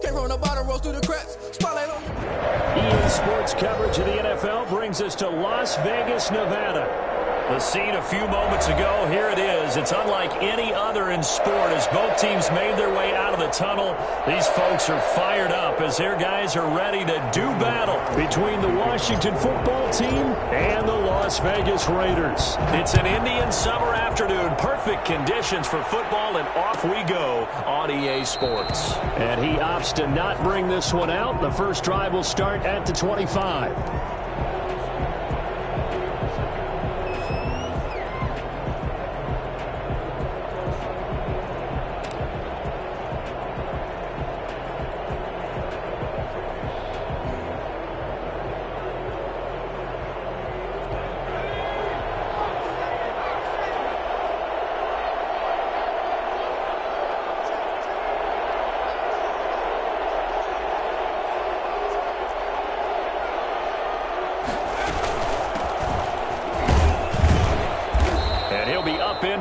Came from the bottom, rose through the cracks. Spotlight on you. EA Sports coverage of the NFL brings us to Las Vegas, Nevada. The scene a few moments ago, here it is. It's unlike any other in sport as both teams made their way out of the tunnel. These folks are fired up as their guys are ready to do battle between the Washington football team and the Las Vegas Raiders. It's an Indian summer afternoon. Perfect conditions for football, and off we go on EA Sports. And he opts to not bring this one out. The first drive will start at the 25.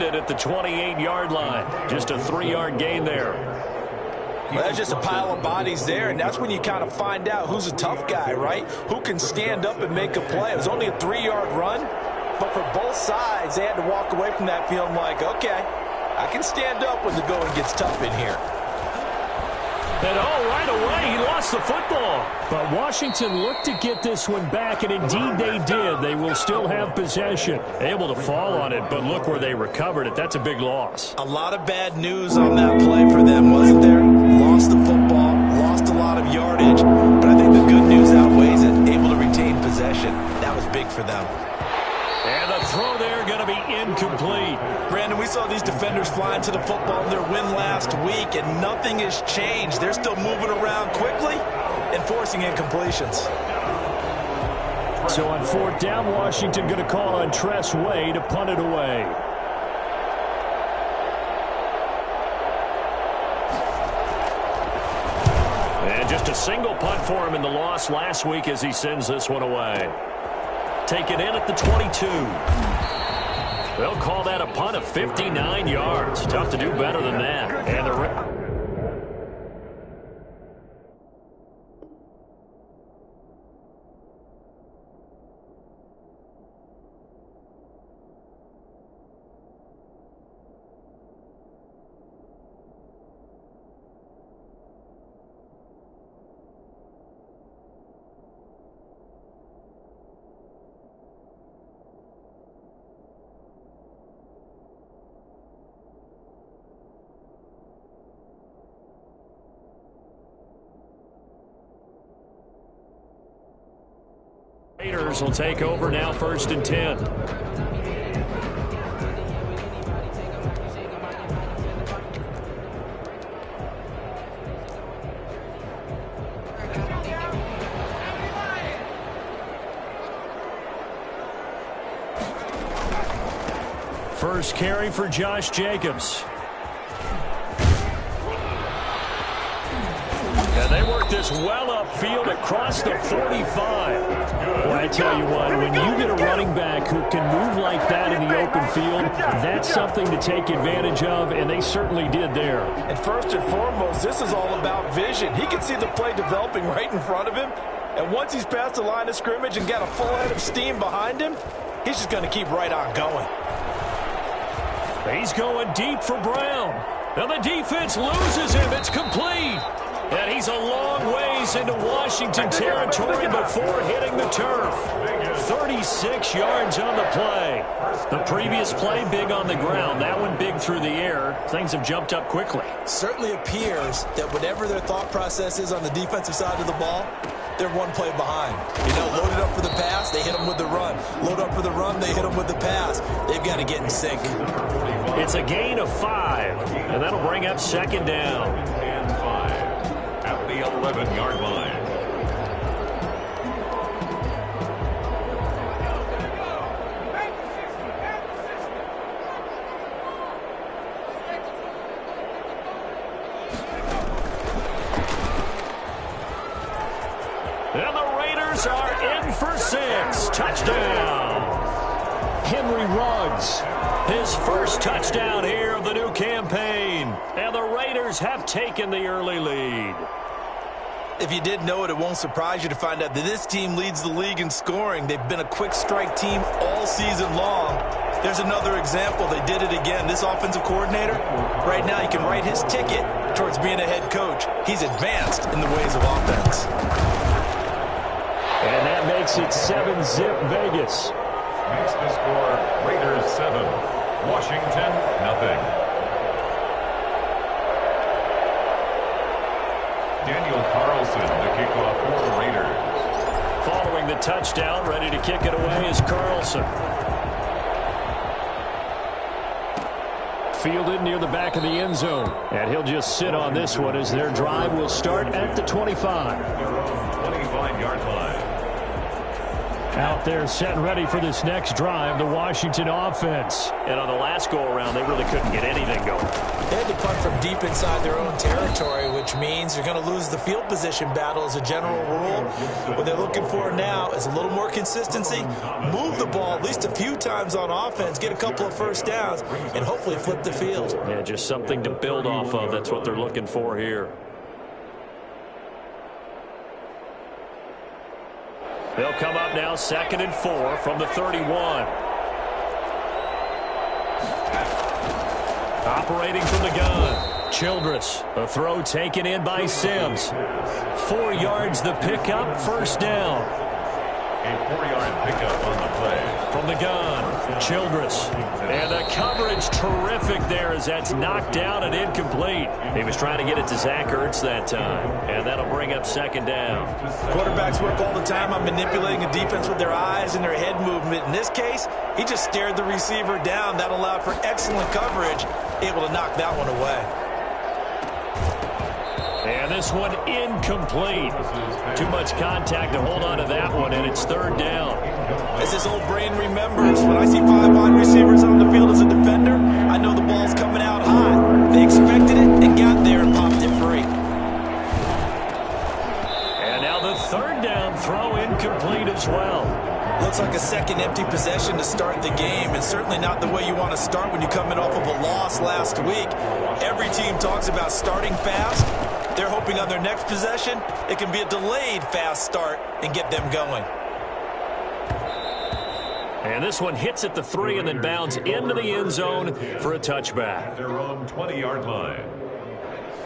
At the 28-yard line. Just a 3-yard gain there. Well, there's just a pile of bodies there, and that's when you kind of find out who's a tough guy, right? Who can stand up and make a play. It was only a 3-yard run, but for both sides, they had to walk away from that feeling like, okay, I can stand up when the going gets tough in here. And right away, he lost the football. But Washington looked to get this one back, and indeed they did. They will still have possession. Able to fall on it, but look where they recovered it. That's a big loss. A lot of bad news on that play for them, wasn't there? Lost the football, lost a lot of yardage, but I think the good news outweighs it. Able to retain possession. That was big for them. And the throw there going to be incomplete. Brandon, we saw these defenders flying to the football in their win last week, and nothing has changed. They're still moving around quickly and forcing incompletions. So on fourth down, Washington going to call on Tress Way to punt it away. And just a single punt for him in the loss last week as he sends this one away. Take it in at the 22. They'll call that a punt of 59 yards. Tough to do better than that. And the Raiders will take over now, 1st and 10. First carry for Josh Jacobs. And they work this well upfield across the 45. Well, I tell you what, when you get a running back who can move like that in the open field, that's something to take advantage of, and they certainly did there. And first and foremost, this is all about vision. He can see the play developing right in front of him, and once he's past the line of scrimmage and got a full head of steam behind him, he's just going to keep right on going. He's going deep for Brown. Now the defense loses him. It's complete. And he's a long ways into Washington territory before hitting the turf. 36 yards on the play. The previous play, big on the ground. That one big through the air. Things have jumped up quickly. Certainly appears that whatever their thought process is on the defensive side of the ball, they're one play behind. You know, loaded up for the pass, they hit them with the run. Load up for the run, they hit them with the pass. They've got to get in sync. It's a gain of 5, and that'll bring up 2nd down. And 5 at the 11-yard line. And the Raiders are in for 6. Touchdown. Henry Ruggs, his first touchdown here of the new campaign. And the Raiders have taken the early lead. If you didn't know it, it won't surprise you to find out that this team leads the league in scoring. They've been a quick strike team all season long. There's another example. They did it again. This offensive coordinator, right now, he can write his ticket towards being a head coach. He's advanced in the ways of offense. And that makes it 7-zip Vegas. Makes the score Raiders 7, Washington nothing. Daniel Carlson, the kickoff for the Raiders. Following the touchdown, ready to kick it away is Carlson. Fielded near the back of the end zone. And he'll just sit on this one as their drive will start at the 25. 25-yard line. Out there set and ready for this next drive, the Washington offense. And on the last go-around, they really couldn't get anything going. They had to punt from deep inside their own territory, which means you're going to lose the field position battle as a general rule. What they're looking for now is a little more consistency, move the ball at least a few times on offense, get a couple of first downs, and hopefully flip the field. Yeah, just something to build off of. That's what they're looking for here. They'll come up now 2nd and 4 from the 31. Operating from the gun. Childress. A throw taken in by Sims. 4 yards the pickup. First down. A 4-yard pickup on the play. From the gun. Childress. And the coverage terrific there as that's knocked down and incomplete. He was trying to get it to Zach Ertz that time. And that'll bring up 2nd down. Quarterbacks work all the time on manipulating a defense with their eyes and their head movement. In this case, he just stared the receiver down. That allowed for excellent coverage, able to knock that one away. And this one incomplete. Too much contact to hold on to that one, and it's 3rd down. As his old brain remembers, when I see 5 wide receivers on the field as a defender, I know the ball's coming out high. They expected it and got there and popped it free. And now the 3rd down throw incomplete as well. Looks like a second empty possession to start the game, and certainly not the way you want to start when you're coming off of a loss last week. Every team talks about starting fast. They're hoping on their next possession, it can be a delayed fast start and get them going. And this one hits at the 3 and then bounds into the end zone for a touchback. Their own 20-yard line.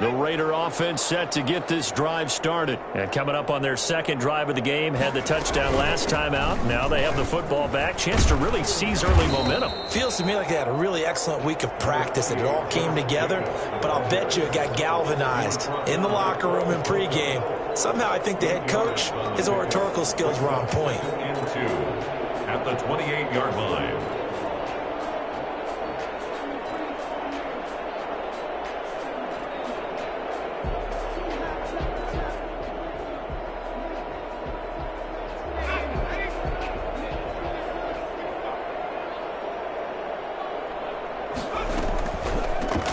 The Raider offense set to get this drive started. And coming up on their 2nd drive of the game, had the touchdown last time out. Now they have the football back. Chance to really seize early momentum. Feels to me like they had a really excellent week of practice and it all came together. But I'll bet you it got galvanized in the locker room in pregame. Somehow I think the head coach, his oratorical skills were on point. Into at the 28-yard line.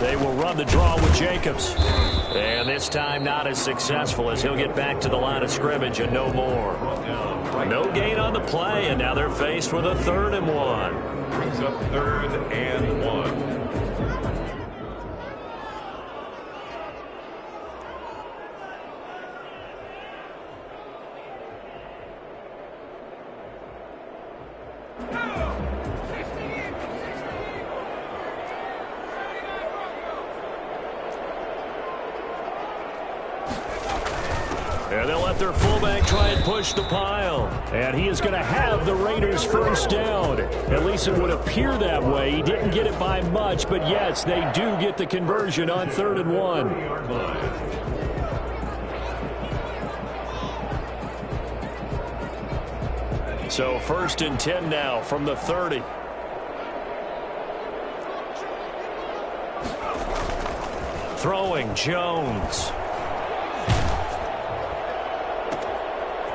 They will run the draw with Jacobs. And this time not as successful as he'll get back to the line of scrimmage and no more. No gain on the play, and now they're faced with a 3rd and 1. Brings up 3rd and 1. And they'll let their fullback try and push the pile. And he is going to have the Raiders' first down. At least it would appear that way. He didn't get it by much, but yes, they do get the conversion on 3rd and 1. So 1st and 10 now from the 30. Throwing Jones.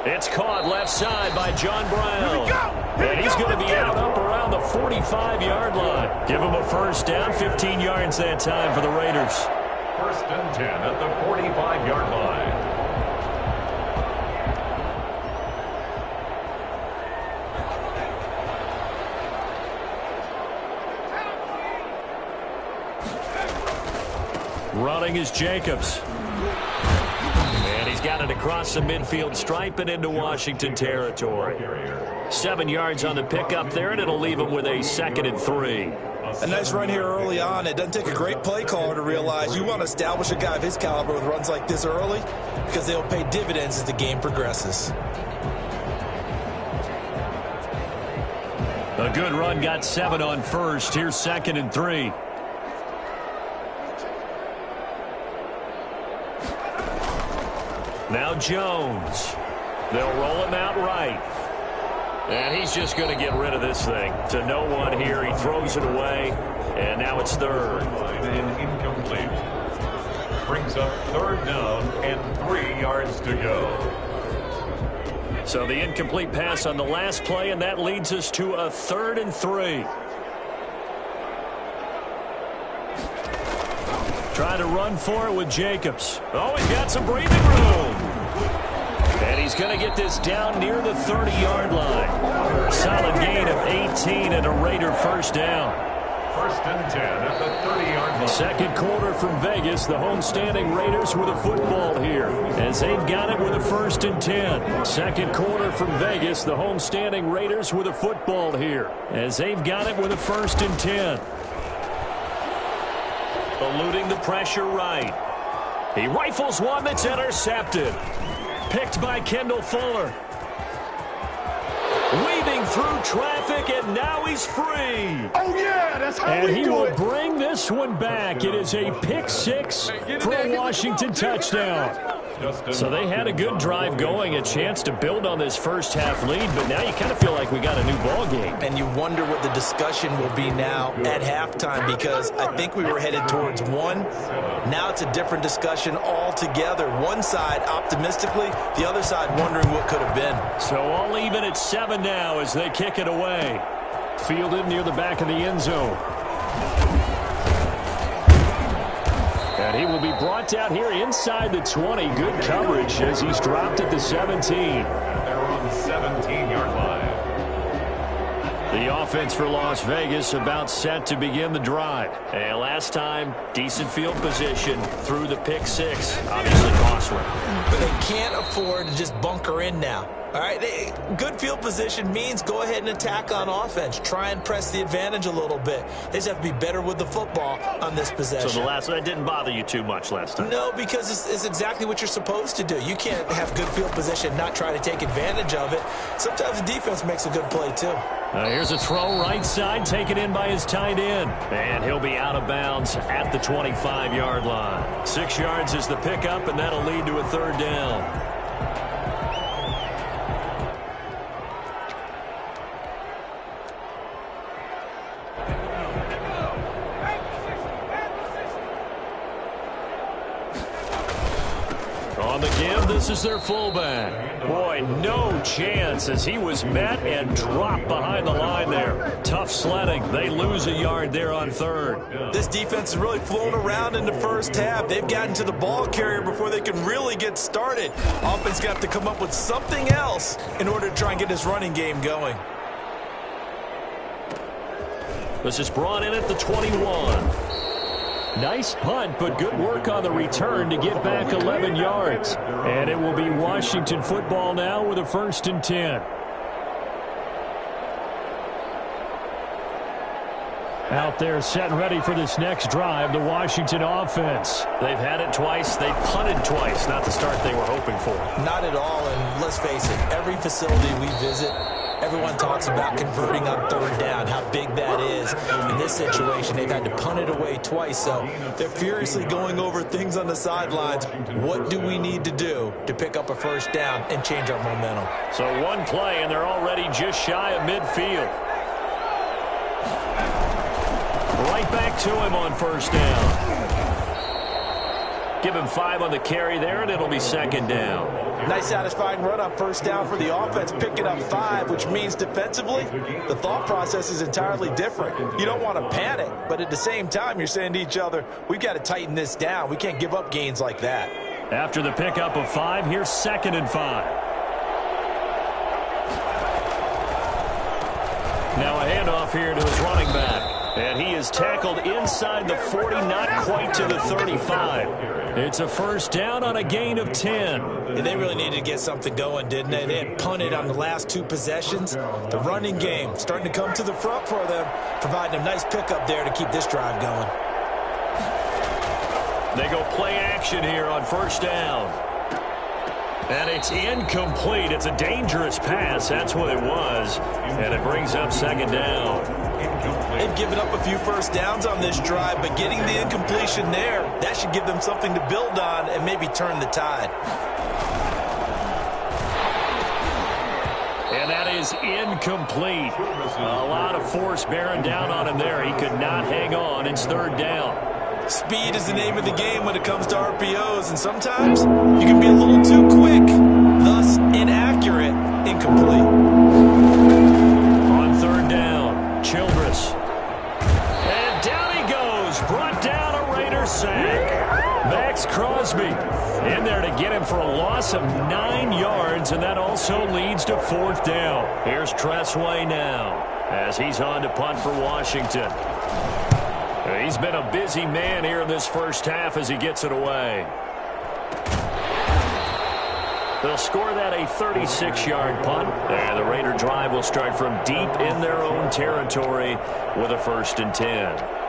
It's caught left side by John Brown. And he's going to be out up around the 45-yard line. Give him a first down, 15 yards that time for the Raiders. 1st and 10 at the 45-yard line. Running is Jacobs. And he's got it across the midfield stripe and into Washington territory. 7 yards on the pickup there, and it'll leave them with a 2nd and 3. A nice run here early on. It doesn't take a great play caller to realize you want to establish a guy of his caliber with runs like this early because they'll pay dividends as the game progresses. A good run, got 7 on first. Here's 2nd and 3. Now Jones. They'll roll him out right. And he's just going to get rid of this thing. To no one here. He throws it away. And now it's 3rd. And incomplete. Brings up 3rd down and 3 yards to go. So the incomplete pass on the last play, and that leads us to a 3rd and 3. Trying to run for it with Jacobs. Oh, he's got some breathing room. And he's going to get this down near the 30-yard line. Solid gain of 18 and a Raider first down. 1st and 10 at the 30-yard line. Second quarter from Vegas. The homestanding Raiders with a football here as they've got it with a 1st and 10. Second quarter from Vegas. The homestanding Raiders with a football here as they've got it with a 1st and 10. Eluding the pressure right. He rifles one that's intercepted. Picked by Kendall Fuller. Weaving through traffic, and now he's free. Oh, yeah, that's how and we he do will it. bring this one back. It is a pick 6 for a Washington touchdown. So they had a good drive going, a chance to build on this first half lead, but now you kind of feel like we got a new ball game. And you wonder what the discussion will be now at halftime, because I think we were headed towards 1. Now it's a different discussion altogether. One side optimistically, the other side wondering what could have been. So all even at 7 now as they kick it away. Fielded near the back of the end zone. And he will be brought down here inside the 20. Good coverage as he's dropped at the 17. They're on the 17-yard line. The offense for Las Vegas about set to begin the drive. And last time, decent field position through the pick 6. Obviously costly. But they can't afford to just bunker in now. All right, good field position means go ahead and attack on offense. Try and press the advantage a little bit. They just have to be better with the football on this possession. So that didn't bother you too much last time? No, because it's exactly what you're supposed to do. You can't have good field position and not try to take advantage of it. Sometimes the defense makes a good play, too. Here's a throw right side, taken in by his tight end. And he'll be out of bounds at the 25-yard line. 6 yards is the pickup, and that'll lead to a 3rd down. On the give, this is their fullback. Boy, no chance as he was met and dropped behind the line there. Tough sledding. They lose a yard there on 3rd. This defense has really flown around in the first half. They've gotten to the ball carrier before they can really get started. Offense got to come up with something else in order to try and get this running game going. This is brought in at the 21. Nice punt, but good work on the return to get back 11 yards. And it will be Washington football now with a 1st and 10. Out there set and ready for this next drive, the Washington offense. They've had it twice. They've punted twice. Not the start they were hoping for. Not at all, and let's face it, every facility we visit, everyone talks about converting on 3rd down, how big that is. In this situation, they've had to punt it away twice, so they're furiously going over things on the sidelines. What do we need to do to pick up a 1st down and change our momentum? So one play, and they're already just shy of midfield. Right back to him on 1st down. Give him 5 on the carry there, and it'll be 2nd down. Nice satisfying run on 1st down for the offense, picking up 5, which means defensively, the thought process is entirely different. You don't want to panic, but at the same time, you're saying to each other, we've got to tighten this down. We can't give up gains like that. After the pickup of 5, here's 2nd and 5. Now a handoff here to his running back. And he is tackled inside the 40, not quite to the 35. It's a first down on a gain of 10. And they really needed to get something going, didn't they? They had punted on the last 2 possessions. The running game starting to come to the front for them, providing a nice pickup there to keep this drive going. They go play action here on first down. And it's incomplete. It's a dangerous pass. That's what it was. And it brings up second down. They've given up a few first downs on this drive, but getting the incompletion there, that should give them something to build on and maybe turn the tide. And that is incomplete. A lot of force bearing down on him there. He could not hang on. It's third down. Speed is the name of the game when it comes to RPOs, and sometimes you can be a little too quick, thus inaccurate, incomplete. On third down, Childress. And down he goes, brought down a Raider sack. Max Crosby in there to get him for a loss of 9 yards, and that also leads to fourth down. Here's Tressway now as he's on to punt for Washington. He's been a busy man here in this first half as he gets it away. They'll score that a 36-yard punt. And the Raider drive will start from deep in their own territory with a 1st and 10.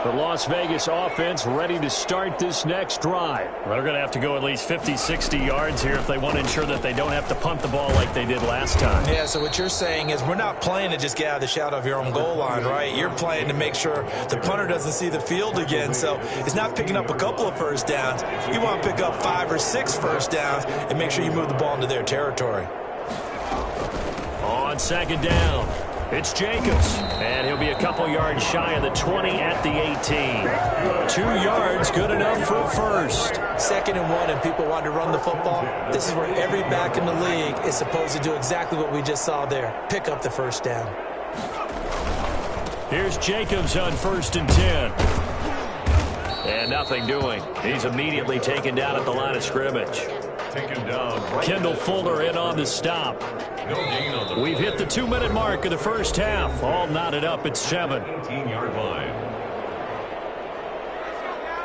The Las Vegas offense ready to start this next drive. They're going to have to go at least 50, 60 yards here if they want to ensure that they don't have to punt the ball like they did last time. Yeah, so what you're saying is we're not playing to just get out of the shadow of your own goal line, right? You're playing to make sure the punter doesn't see the field again. So it's not picking up a couple of first downs. You want to pick up 5 or 6 first downs and make sure you move the ball into their territory. On second down, it's Jacobs, and he'll be a couple yards shy of the 20 at the 18. 2 yards, good enough for a first. 2nd and 1, and people want to run the football. This is where every back in the league is supposed to do exactly what we just saw there. Pick up the first down. Here's Jacobs on 1st and 10. And nothing doing. He's immediately taken down at the line of scrimmage. Taken down. Kendall Fuller in on the stop. No gain on the We've hit the 2-minute mark of the first half. All knotted up at 7. 18-yard line.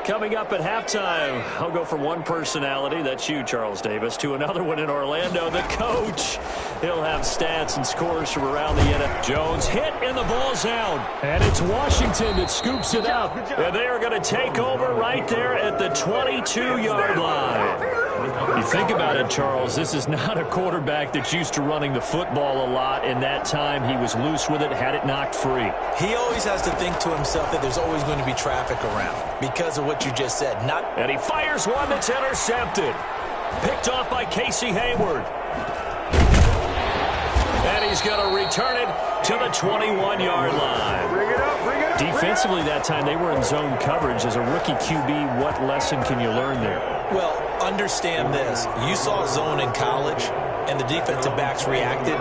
Coming up at halftime, I'll go from one personality, that's you, Charles Davis, to another one in Orlando, the coach. He'll have stats and scores from around the NFL. Jones hit and the ball's out. And it's Washington that scoops it up. And they are going to take over right there at the 22-yard line. You think about it, Charles, this is not a quarterback that's used to running the football a lot. In that time, he was loose with it, had it knocked free. He always has to think to himself that there's always going to be traffic around because of what you just said. And he fires one that's intercepted. Picked off by Casey Hayward. And he's going to return it to the 21-yard line. Bring it up, bring it up. Defensively that time, they were in zone coverage. As a rookie QB, what lesson can you learn there? Well, understand this. You saw zone in college, and the defensive backs reacted,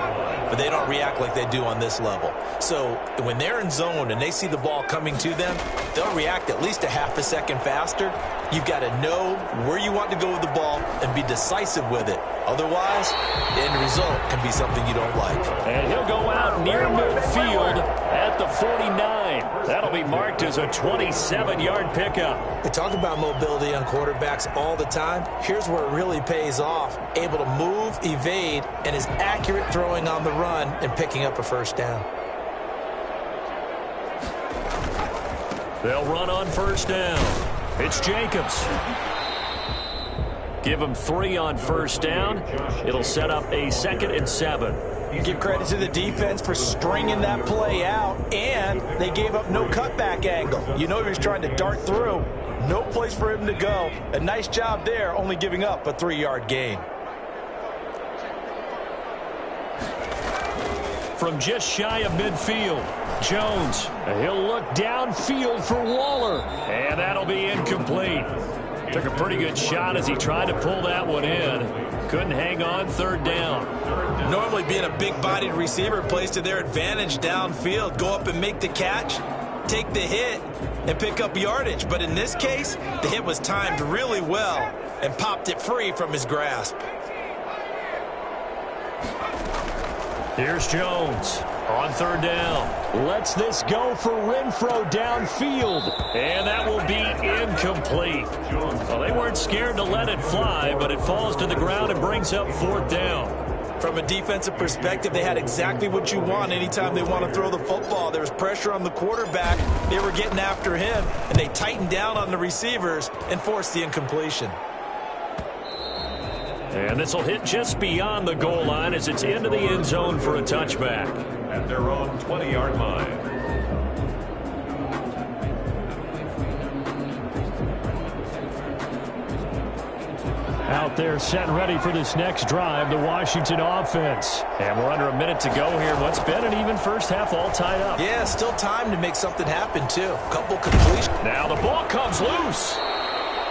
but they don't react like they do on this level. So when they're in zone and they see the ball coming to them, they'll react at least a half a second faster. You've got to know where you want to go with the ball and be decisive with it. Otherwise, the end result can be something you don't like. And he'll go out near midfield at the 49. That'll be marked as a 27-yard pickup. We talk about mobility on quarterbacks all the time. Here's where it really pays off. Able to move, evade, and is accurate throwing on the run and picking up a first down. They'll run on first down. It's Jacobs. Give him 3 on first down. It'll set up a 2nd and 7. Give credit to the defense for stringing that play out, and they gave up no cutback angle. You know he was trying to dart through. No place for him to go. A nice job there, only giving up a 3-yard gain. From just shy of midfield, Jones. He'll look downfield for Waller. And that'll be incomplete. Took a pretty good shot as he tried to pull that one in. Couldn't hang on, 3rd down. Normally being a big-bodied receiver plays to their advantage downfield. Go up and make the catch, take the hit, and pick up yardage. But in this case, the hit was timed really well and popped it free from his grasp. Here's Jones on third down. Lets this go for Renfrow downfield. And that will be incomplete. Well, they weren't scared to let it fly, but it falls to the ground and brings up fourth down. From a defensive perspective, they had exactly what you want anytime they want to throw the football. There was pressure on the quarterback. They were getting after him, and they tightened down on the receivers and forced the incompletion. And this will hit just beyond the goal line as it's into the end zone for a touchback. At their own 20-yard line. Out there set and ready for this next drive, the Washington offense. And we're under a minute to go here. What's been an even first half all tied up. Yeah, still time to make something happen, too. Couple completions. Now the ball comes loose.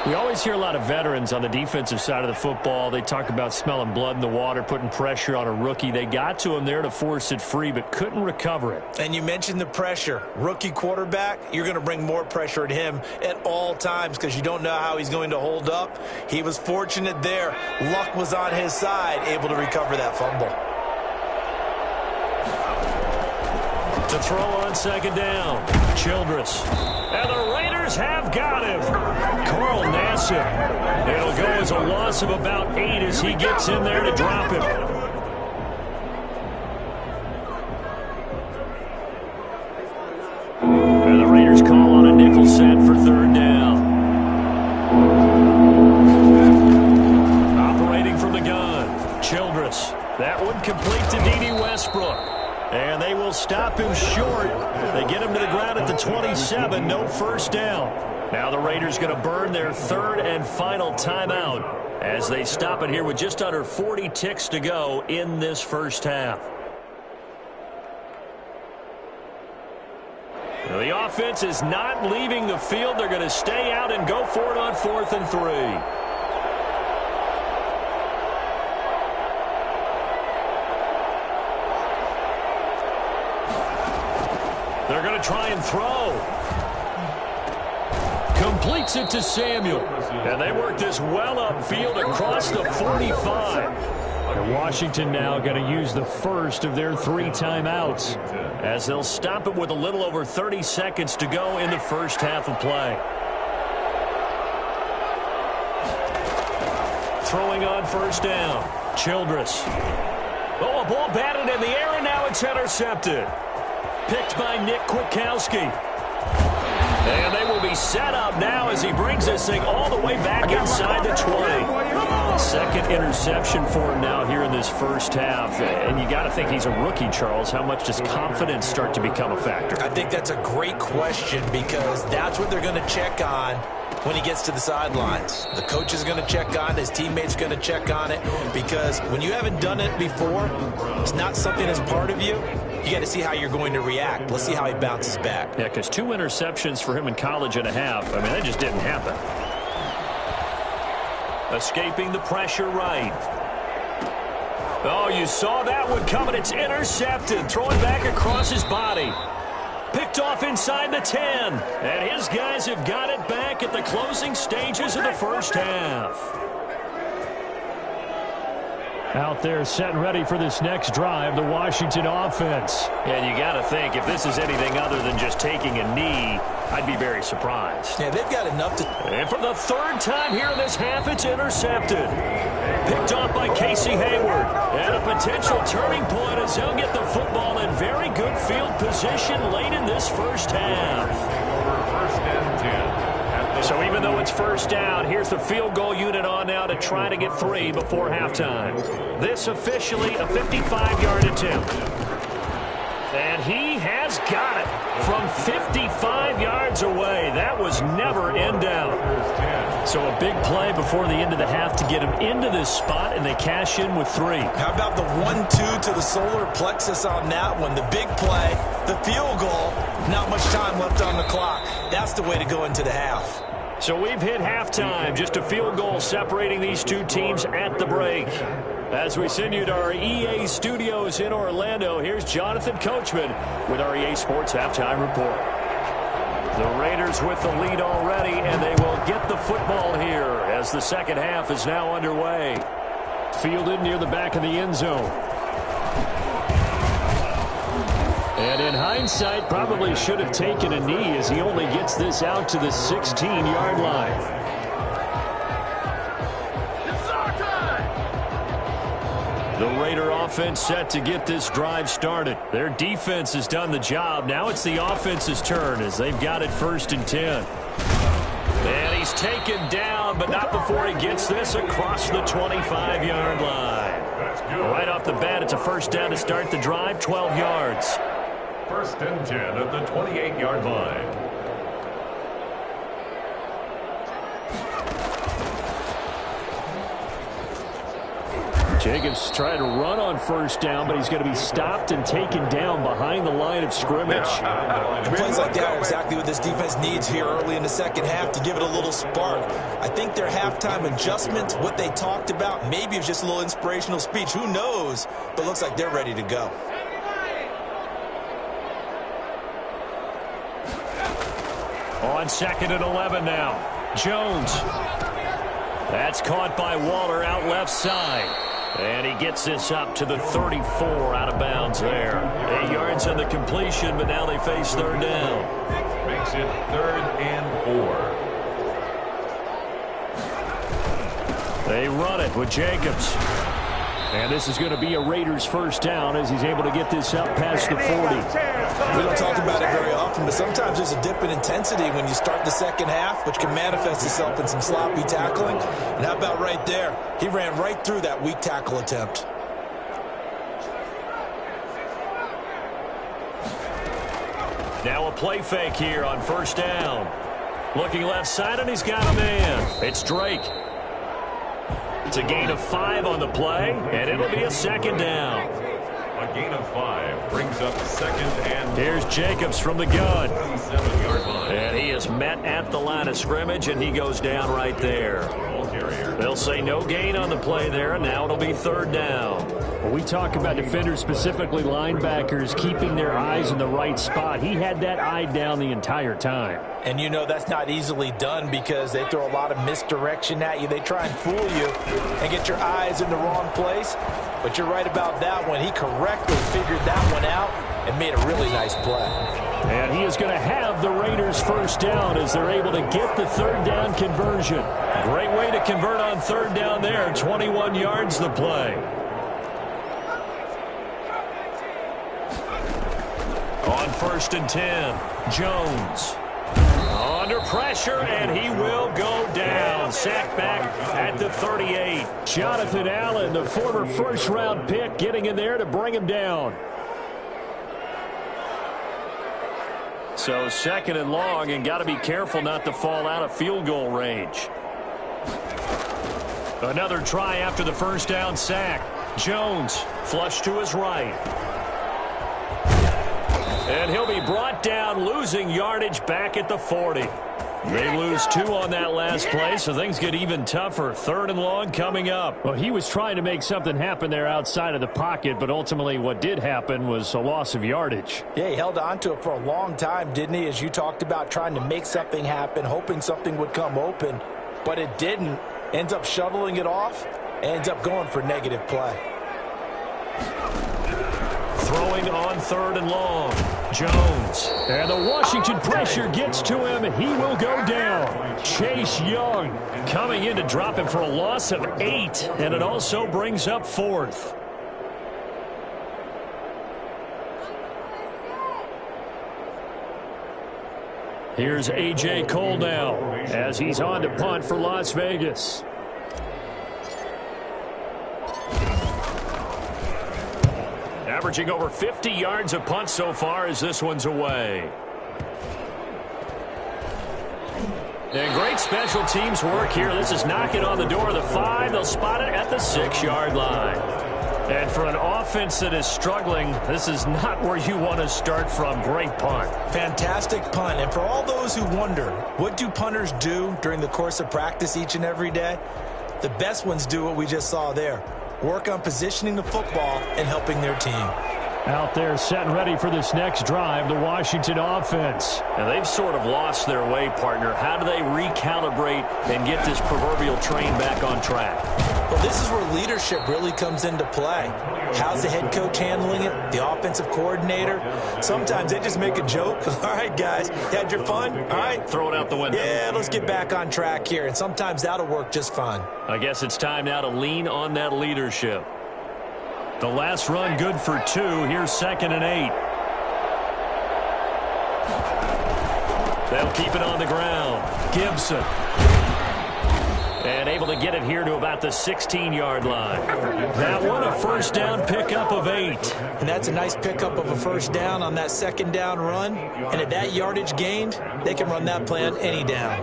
We always hear a lot of veterans on the defensive side of the football. They talk about smelling blood in the water, putting pressure on a rookie. They got to him there to force it free, but couldn't recover it. And you mentioned the pressure. Rookie quarterback, you're going to bring more pressure at him at all times because you don't know how he's going to hold up. He was fortunate there. Luck was on his side, able to recover that fumble. To throw on second down, Childress. And the Raiders have got him. Carl Nassib. It'll go as a loss of about 8 as he gets in there to drop him. And the Raiders call on a nickel set for third down. Operating from the gun, Childress. That one complete to Dede Westbrook. And they will stop him short. They get him to the ground at the 27. No first down. Now the Raiders going to burn their third and final timeout as they stop it here with just under 40 ticks to go in this first half. Now the offense is not leaving the field. They're going to stay out and go for it on 4th and 3. They're going to try and throw. Completes it to Samuel. And they work this well upfield across the 45. And Washington now going to use the first of their 3 timeouts as they'll stop it with a little over 30 seconds to go in the first half of play. Throwing on first down. Childress. Oh, a ball batted in the air, and now it's intercepted. Picked by Nick Kwiatkowski. And they will be set up now as he brings this thing all the way back inside the 20. Second interception for him now here in this first half. And you got to think he's a rookie, Charles. How much does confidence start to become a factor? I think that's a great question because that's what they're going to check on when he gets to the sidelines. The coach is going to check on it. His teammates going to check on it because when you haven't done it before, it's not something that's part of you. You got to see how you're going to react. Let's see how he bounces back. Yeah, because 2 interceptions for him in college and a half. I mean, that just didn't happen. Escaping the pressure right. Oh, you saw that one coming. It's intercepted. Throwing back across his body. Picked off inside the 10. And his guys have got it back at the closing stages of the first half. Out there set and ready for this next drive, the Washington offense. And you got to think, if this is anything other than just taking a knee, I'd be very surprised. Yeah, they've got enough to... And for the 3rd time here in this half, it's intercepted. Picked off by Casey Hayward. And a potential turning point as he'll get the football in very good field position late in this first half. First and 10. So even though it's first down, here's the field goal unit on now to try to get 3 before halftime. This officially a 55-yard attempt. And he has got it from 55 yards away. That was never in doubt. So a big play before the end of the half to get him into this spot, and they cash in with 3. How about the 1-2 to the solar plexus on that one? The big play, the field goal, not much time left on the clock. That's the way to go into the half. So we've hit halftime. Just a field goal separating these 2 teams at the break. As we send you to our EA studios in Orlando, here's Jonathan Coachman with our EA Sports Halftime Report. The Raiders with the lead already, and they will get the football here as the second half is now underway. Fielded near the back of the end zone. And in hindsight, probably should have taken a knee as he only gets this out to the 16-yard line. The Raider offense set to get this drive started. Their defense has done the job. Now it's the offense's turn as they've got it 1st and 10. And he's taken down, but not before he gets this across the 25-yard line. Right off the bat, it's a 1st down to start the drive, 12 yards. 1st and 10 at the 28-yard line. Jacobs trying to run on 1st down, but he's going to be stopped and taken down behind the line of scrimmage. Plays like that are exactly what this defense needs here early in the 2nd half to give it a little spark. I think their halftime adjustment, what they talked about, maybe it's just a little inspirational speech. Who knows? But looks like they're ready to go. On 2nd and 11 now. Jones. That's caught by Waller out left side. And he gets this up to the 34 out of bounds there. 8 yards on the completion, but now they face 3rd down. Makes it 3rd and 4. They run it with Jacobs. And this is going to be a Raiders 1st down as he's able to get this up past the 40. We don't talk about it very often, but sometimes there's a dip in intensity when you start the 2nd half, which can manifest itself in some sloppy tackling. And how about right there? He ran right through that weak tackle attempt. Now a play fake here on 1st down. Looking left side, and he's got a man. It's Drake. It's a gain of 5 on the play, and it'll be a 2nd down. A gain of 5 brings up 2nd and... Here's Jacobs from the gun. 27-yard line. And he is met at the line of scrimmage, and he goes down right there. They'll say no gain on the play there, and now it'll be 3rd down. Well, we talk about defenders, specifically linebackers, keeping their eyes in the right spot. He had that eye down the entire time. And you know that's not easily done because they throw a lot of misdirection at you. They try and fool you and get your eyes in the wrong place. But you're right about that one. He correctly figured that one out and made a really nice play. And he is going to have the Raiders 1st down as they're able to get the 3rd down conversion. Great way to convert on 3rd down there. 21 yards the play. On 1st and 10, Jones. Under pressure, and he will go down. Sacked back at the 38. Jonathan Allen, the former 1st-round pick, getting in there to bring him down. So 2nd and long, and got to be careful not to fall out of field goal range. Another try after the 1st down sack. Jones flush to his right. And he'll be brought down, losing yardage back at the 40. They lose 2 on that last play, so things get even tougher. 3rd and long coming up. Well, he was trying to make something happen there outside of the pocket, but ultimately what did happen was a loss of yardage. Yeah, he held on to it for a long time, didn't he? As you talked about trying to make something happen, hoping something would come open, but it didn't. Ends up shoveling it off, ends up going for negative play. Throwing on 3rd and long. Jones. And the Washington pressure gets to him, and he will go down. Chase Young coming in to drop him for a loss of 8, and it also brings up 4th. Here's A.J. Cole now as he's on to punt for Las Vegas. Averaging over 50 yards a punt so far as this one's away. And great special teams work here. This is knocking on the door of the 5. They'll spot it at the 6-yard line. And for an offense that is struggling, this is not where you want to start from. Great punt. Fantastic punt. And for all those who wonder, what do punters do during the course of practice each and every day? The best ones do what we just saw there. Work on positioning the football and helping their team. Out there set and ready for this next drive, the Washington offense. And they've sort of lost their way, partner. How do they recalibrate and get this proverbial train back on track? Well, this is where leadership really comes into play. How's the head coach handling it? The offensive coordinator? Sometimes they just make a joke. All right, guys, you had your fun? All right. Throw it out the window. Yeah, let's get back on track here. And sometimes that'll work just fine. I guess it's time now to lean on that leadership. The last run good for 2. Here's 2nd and 8. They'll keep it on the ground. Gibson. And able to get it here to about the 16-yard line. That one a first down pickup of 8. And that's a nice pickup of a first down on that 2nd down run. And at that yardage gained, they can run that play on any down.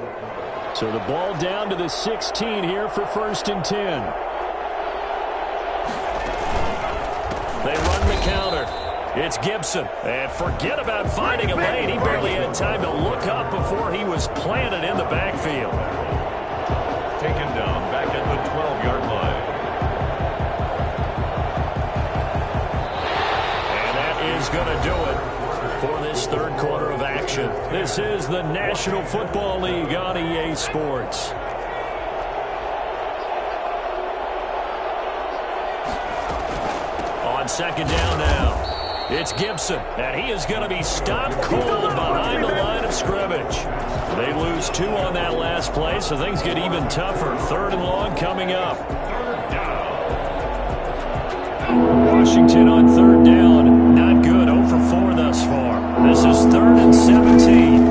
So the ball down to the 16 here for 1st and 10. They run the counter. It's Gibson. And forget about finding a lane. He barely had time to look up before he was planted in the backfield. Taken down back at the 12-yard line. And that is going to do it for this 3rd quarter of action. This is the National Football League on EA Sports. On 2nd down now, it's Gibson, and he is going to be stopped cold behind the line of scrimmage. They lose 2 on that last play, so things get even tougher. 3rd and long coming up. Washington on 3rd down. Not good. 0 for 4 thus far. This is 3rd and 17.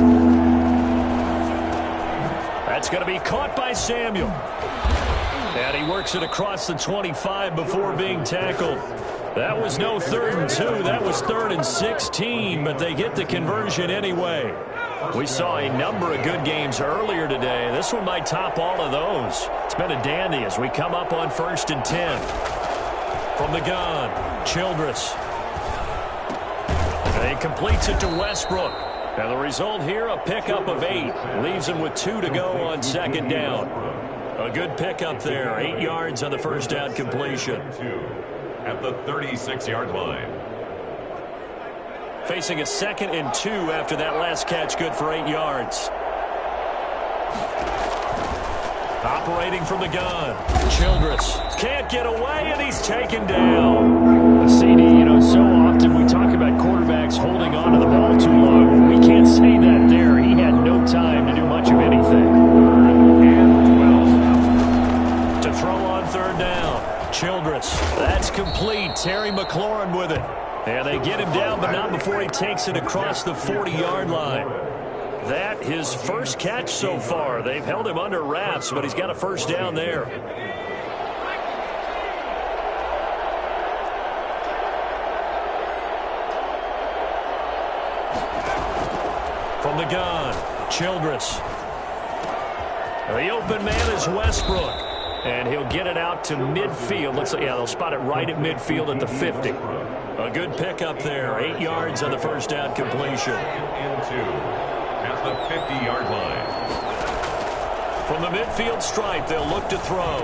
That's going to be caught by Samuel. And he works it across the 25 before being tackled. That was no 3rd and 2. That was 3rd and 16, but they get the conversion anyway. We saw a number of good games earlier today. This one might top all of those. It's been a dandy as we come up on 1st and 10. From the gun, Childress. And he completes it to Westbrook. And the result here, a pickup of 8. Leaves him with 2 to go on 2nd down. A good pickup there. 8 yards on the first down completion. At the 36-yard line. Facing a 2nd and 2 after that last catch, good for 8 yards. Operating from the gun, Childress can't get away, and he's taken down. CD, you know, so often we talk about quarterbacks holding on to the ball too long. We can't say that there. He had no time to do much of anything. To throw on 3rd down. Childress, that's complete. Terry McLaurin with it. And they get him down, but not before he takes it across the 40-yard line. That his first catch so far. They've held him under wraps, but he's got a first down there. From the gun, Childress. The open man is Westbrook. And he'll get it out to midfield. Looks like, yeah, they'll spot it right at midfield at the 50. A good pickup there. 8 yards on the first down completion. Into at the 50-yard line. From the midfield stripe, they'll look to throw.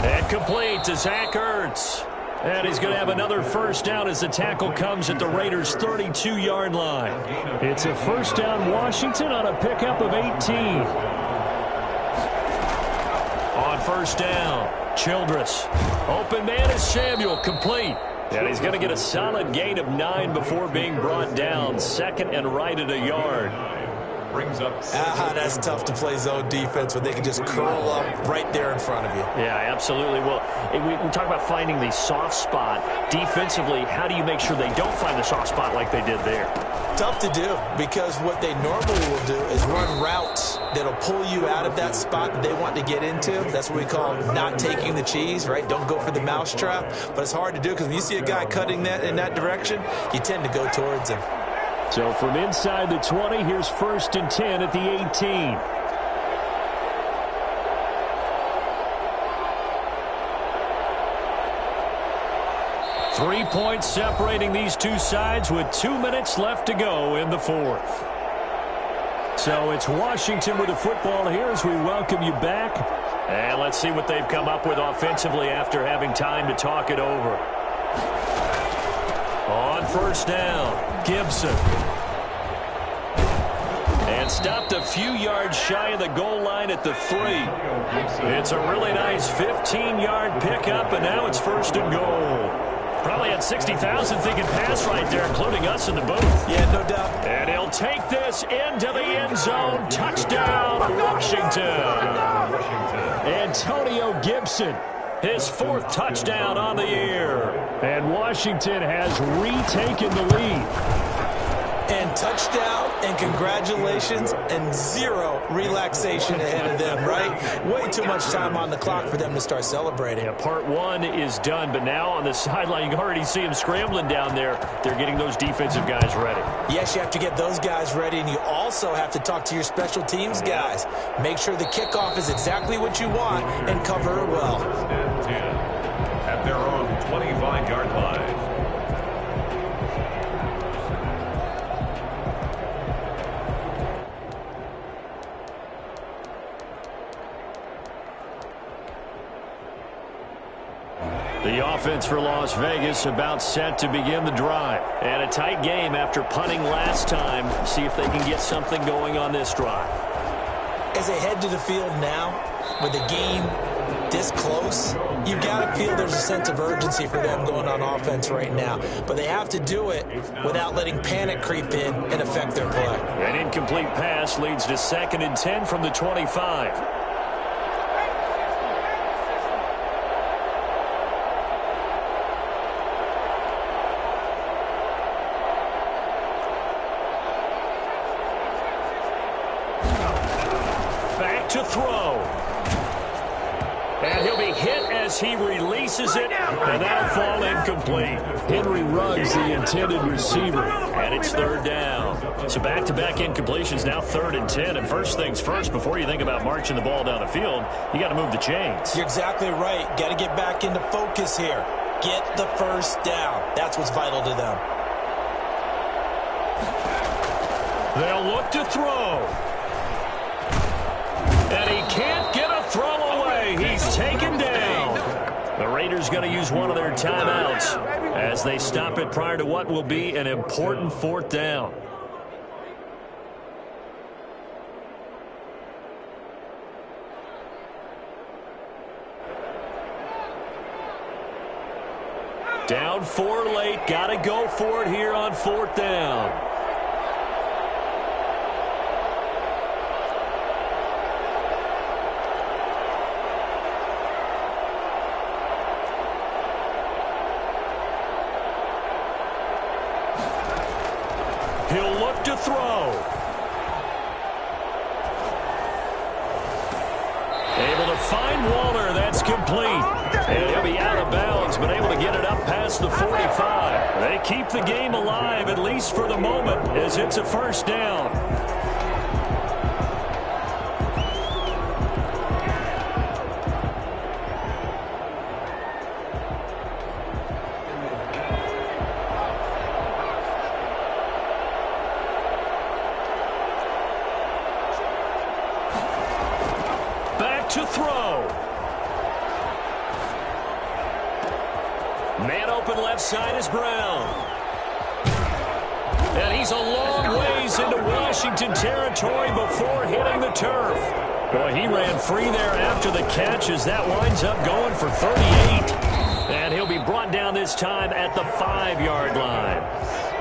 And complete to Zach Ertz. And he's going to have another first down as the tackle comes at the Raiders' 32-yard line. It's a first down Washington on a pickup of 18. On first down, Childress. Open man is Samuel, complete. And he's going to get a solid gain of 9 before being brought down. 2nd and right at a yard. Brings up. That's tough to play zone defense when they can just curl up right there in front of you. Yeah, absolutely. Well, we talk about finding the soft spot. Defensively, how do you make sure they don't find the soft spot like they did there? Tough to do, because what they normally will do is run routes that'll pull you out of that spot that they want to get into. That's what we call not taking the cheese, right? Don't go for the mousetrap. But it's hard to do because when you see a guy cutting that in that direction, you tend to go towards him. So from inside the 20, here's 1st and 10 at the 18. Three points separating these two sides with 2 minutes left to go in the 4th. So it's Washington with the football here as we welcome you back. And let's see what they've come up with offensively after having time to talk it over. On first down, Gibson. And stopped a few yards shy of the goal line at the 3. It's a really nice 15-yard pickup, and now it's first and goal. Probably had 60,000 thinking pass right there, including us in the booth. Yeah, no doubt. And he'll take this into the end zone. Touchdown, Washington. Antonio Gibson, his 4th touchdown on the year. And Washington has retaken the lead. And touchdown, and congratulations, and 0 relaxation ahead of them, right? Way too much time on the clock for them to start celebrating. Yeah, part 1 is done, but now on the sideline, you can already see them scrambling down there. They're getting those defensive guys ready. Yes, you have to get those guys ready, and you also have to talk to your special teams guys. Make sure the kickoff is exactly what you want and cover it well. 10 at their own 25-yard line. The offense for Las Vegas about set to begin the drive. And a tight game after punting last time. See if they can get something going on this drive. As they head to the field now, with the game this close, you've got to feel there's a sense of urgency for them going on offense right now. But they have to do it without letting panic creep in and affect their play. An incomplete pass leads to 2nd and 10 from the 25. To throw. And he'll be hit as he releases it, and that'll fall incomplete. Henry Ruggs, the intended receiver, and it's 3rd down. So back-to-back incompletions, now 3rd and 10. And first things first, before you think about marching the ball down the field, you got to move the chains. You're exactly right. Got to get back into focus here. Get the first down. That's what's vital to them. They'll look to throw. And he can't get a throw away. He's taken down. The Raiders going to use one of their timeouts as they stop it prior to what will be an important 4th down. Down 4 late. Got to go for it here on 4th down. He'll look to throw. Able to find Waller. That's complete. And he'll be out of bounds, but able to get it up past the 45. They keep the game alive, at least for the moment, as it's a 1st down. To throw. Man open left side is Brown. And he's a long ways into Washington territory before hitting the turf. Boy, he ran free there after the catch as that winds up going for 38. And he'll be brought down this time at the 5-yard line.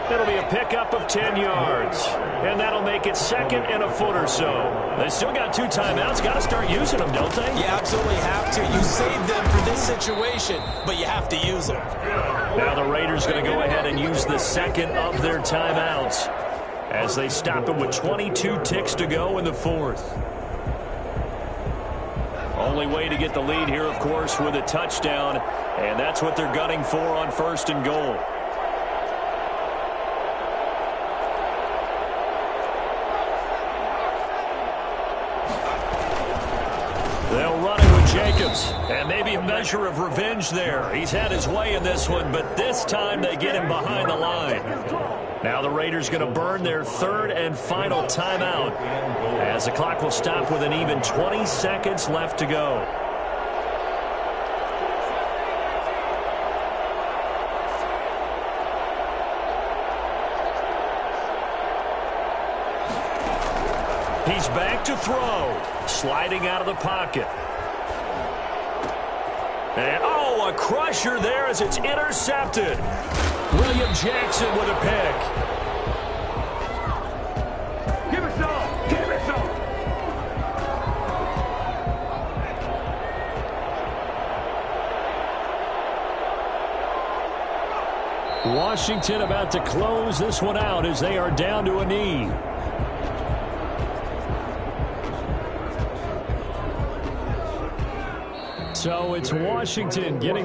It'll be a pickup of 10 yards. And that'll make it 2nd and a foot or so. They still got 2 timeouts. Got to start using them, don't they? You absolutely have to. You save them for this situation, but you have to use them. Now the Raiders going to go ahead and use the 2nd of their timeouts as they stop it with 22 ticks to go in the 4th. Only way to get the lead here, of course, with a touchdown. And that's what they're gunning for on 1st and goal. They'll run it with Jacobs, and maybe a measure of revenge there. He's had his way in this one, but this time they get him behind the line. Now the Raiders going to burn their 3rd and final timeout as the clock will stop with an even 20 seconds left to go. He's back to throw. Sliding out of the pocket. And, oh, a crusher there as it's intercepted. William Jackson with a pick. Give it some. Give it some. Washington about to close this one out as they are down to a knee. So it's Washington getting